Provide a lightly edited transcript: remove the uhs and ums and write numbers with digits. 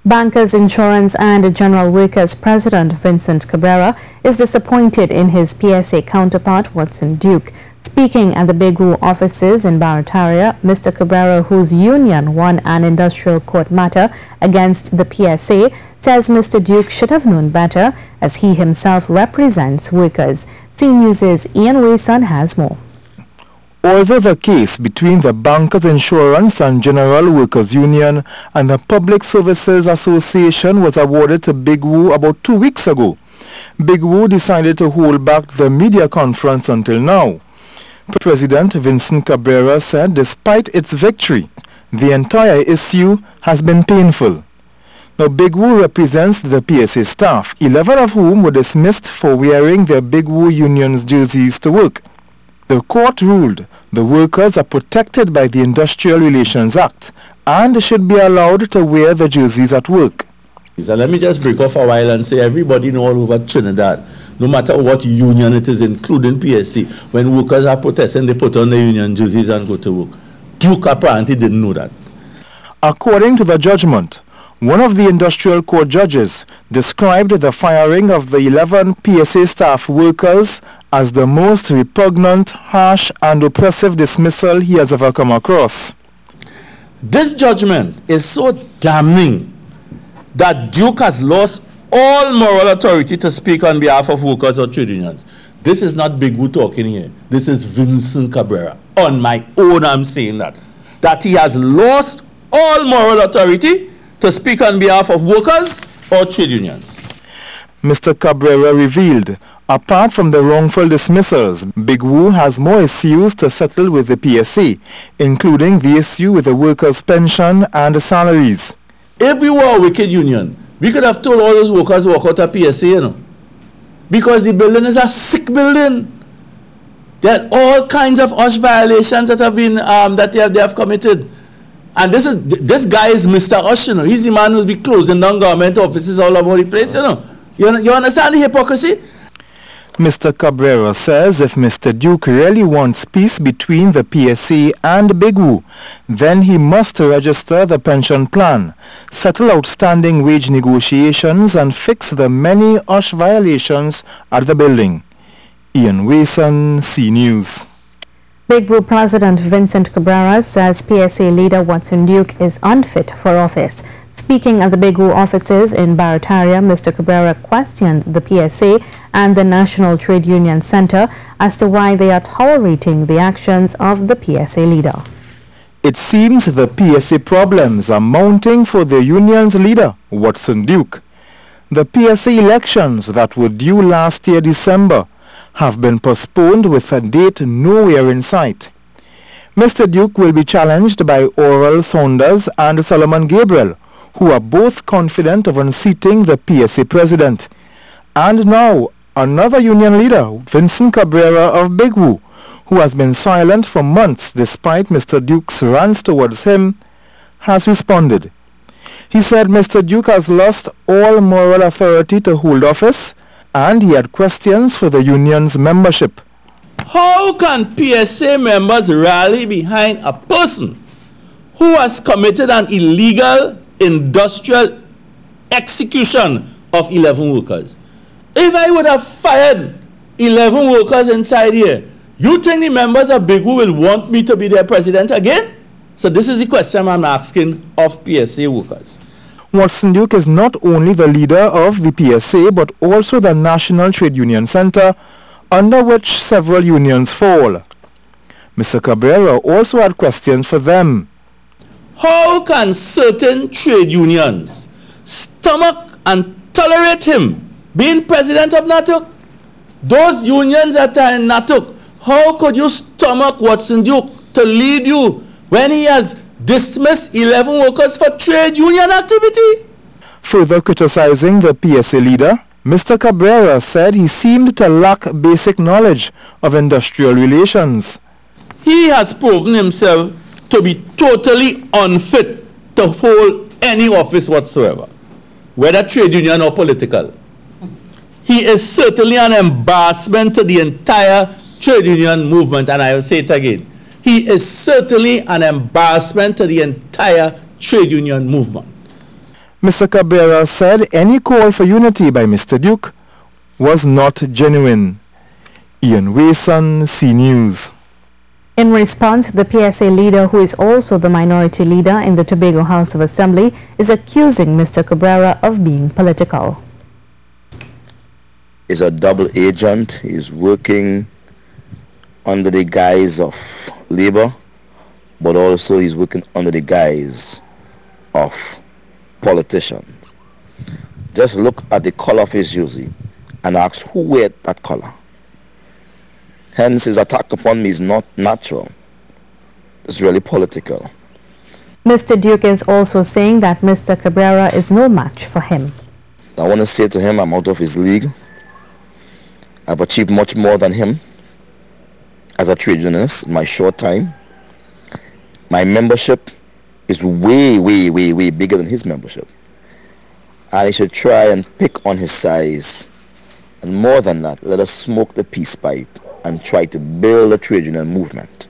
Bankers, Insurance and General Workers President Vincent Cabrera is disappointed in his PSA counterpart Watson Duke. Speaking at the Bigwu offices in Barataria, Mr. Cabrera, whose union won an industrial court matter against the PSA, says Mr. Duke should have known better as he himself represents workers. C News' Ian Vincent has more. Although the case between the Bankers, Insurance and General Workers Union and the Public Services Association was awarded to Bigwu about 2 weeks ago, Bigwu decided to hold back the media conference until now. President Vincent Cabrera said despite its victory, the entire issue has been painful. Now, Bigwu represents the PSA staff, 11 of whom were dismissed for wearing their Bigwu union's jerseys to work. The court ruled the workers are protected by the Industrial Relations Act and should be allowed to wear the jerseys at work. So let me just break off a while and say everybody in all over Trinidad, no matter what union it is, including PSC, when workers are protesting, they put on the union jerseys and go to work. Duke apparently didn't know that. According to the judgment, one of the industrial court judges described the firing of the 11 PSA staff workers as the most repugnant, harsh and oppressive dismissal he has ever come across. This judgment is so damning that Duke has lost all moral authority to speak on behalf of workers or trade unions. This is not Bigwu talking here. This is Vincent Cabrera. On my own, I'm saying that he has lost all moral authority to speak on behalf of workers or trade unions. Mr. Cabrera revealed, apart from the wrongful dismissals, Bigwu has more issues to settle with the PSA, including the issue with the workers' pension and salaries. If we were a wicked union, we could have told all those workers to walk out of PSA, you know, because the building is a sick building. There are all kinds of OSH violations that have been they have committed. And this guy is Mr. OSH, you know. He's the man who's be closing down government offices all over the place, you know. You understand the hypocrisy? Mr. Cabrera says if Mr. Duke really wants peace between the PSA and Bigwu, then he must register the pension plan, settle outstanding wage negotiations and fix the many OSH violations at the building. Ian Vincent, C News. Bigwu President Vincent Cabrera says PSA leader Watson Duke is unfit for office. Speaking at the Bigwu offices in Barataria, Mr. Cabrera questioned the PSA and the National Trade Union Center as to why they are tolerating the actions of the PSA leader. It seems the PSA problems are mounting for the union's leader, Watson Duke. The PSA elections that were due last year December have been postponed with a date nowhere in sight. Mr. Duke will be challenged by Oral Saunders and Solomon Gabriel, who are both confident of unseating the PSA president. And now, another union leader, Vincent Cabrera of Bigwu, who has been silent for months despite Mr. Duke's rants towards him, has responded. He said Mr. Duke has lost all moral authority to hold office, and he had questions for the union's membership. How can PSA members rally behind a person who has committed an illegal industrial execution of 11 workers? If I would have fired 11 workers inside here, you think the members of Bigwu will want me to be their president again? So this is the question I'm asking of PSA workers. Watson Duke is not only the leader of the PSA but also the National Trade Union Center, under which several unions fall. Mr. Cabrera also had questions for them. How can certain trade unions stomach and tolerate him being president of NATUC? Those unions that are in NATUC, how could you stomach Watson Duke to lead you when he has dismissed 11 workers for trade union activity? Further criticizing the PSA leader, Mr. Cabrera said he seemed to lack basic knowledge of industrial relations. He has proven himself to be totally unfit to hold any office whatsoever, whether trade union or political. He is certainly an embarrassment to the entire trade union movement, and I will say it again. He is certainly an embarrassment to the entire trade union movement. Mr. Cabrera said any call for unity by Mr. Duke was not genuine. Ian Wason, C News. In response, the PSA leader, who is also the minority leader in the Tobago House of Assembly, is accusing Mr. Cabrera of being political. He's a double agent. He's working under the guise of labor, but also he's working under the guise of politicians. Just look at the color of his jersey and ask who wears that color. Hence, his attack upon me is not natural. It's really political. Mr. Duke is also saying that Mr. Cabrera is no match for him. I want to say to him, I'm out of his league. I've achieved much more than him as a trade unionist in my short time. My membership is way, way, way, way bigger than his membership. And he should try and pick on his size. And more than that, let us smoke the peace pipe and try to build a trade union movement.